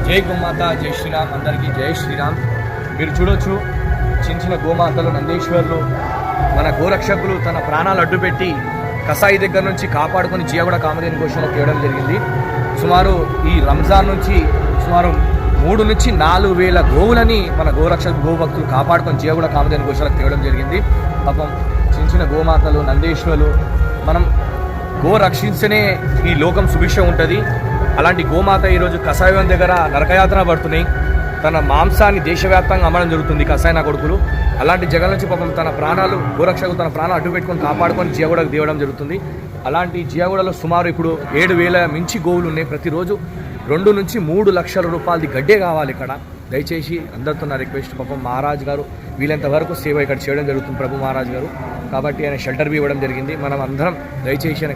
జై గోమాత, జై శ్రీరామ్. అందరికీ జై శ్రీరామ్. మీరు చూడొచ్చు చిన్న చిన్న గోమాతలు, నందీశ్వర్లు, మన గోరక్షకులు తన ప్రాణాలు అడ్డుపెట్టి కసాయి దగ్గర నుంచి కాపాడుకొని జియాగూడ కామధేను గోశాలకు తేవడం జరిగింది. సుమారు ఈ రంజాన్ నుంచి సుమారు 3 నుంచి 4 వేల గోవులని మన గోరక్షక గోభక్తులు కాపాడుకొని జియాగూడ కామధేను గోశాలకు తేవడం జరిగింది. పాపం చిన్న చిన్న గోమాతలు, నందీశ్వరులు, మనం గో రక్షించనే ఈ లోకం సుభిక్షం ఉంటుంది. అలాంటి గోమాత ఈరోజు కషాయం దగ్గర నరకయాతన పడుతున్నాయి. తన మాంసాన్ని దేశవ్యాప్తంగా అమ్మడం జరుగుతుంది కషాయన కొడుకులు. అలాంటి జగన్ నుంచి పాపం తన ప్రాణాలు గోరక్షకు తన ప్రాణాలు అడ్డు పెట్టుకొని కాపాడుకొని జియాగూడకు తేవడం జరుగుతుంది. అలాంటి జియాగూడలో సుమారు ఇప్పుడు 7,000 మించి గోవులు ఉన్నాయి. ప్రతిరోజు 2 నుంచి 3 లక్షల రూపాయలది గడ్డే కావాలి ఇక్కడ. దయచేసి అందరితో నా రిక్వెస్ట్, పాపం మహారాజ్ గారు వీళ్ళంత వరకు సేవ ఇక్కడ చేయడం జరుగుతుంది, ప్రభు మహారాజ్ గారు. కాబట్టి ఆయన షెల్టర్ బి ఇవ్వడం జరిగింది. మనం అందరం దయచేసి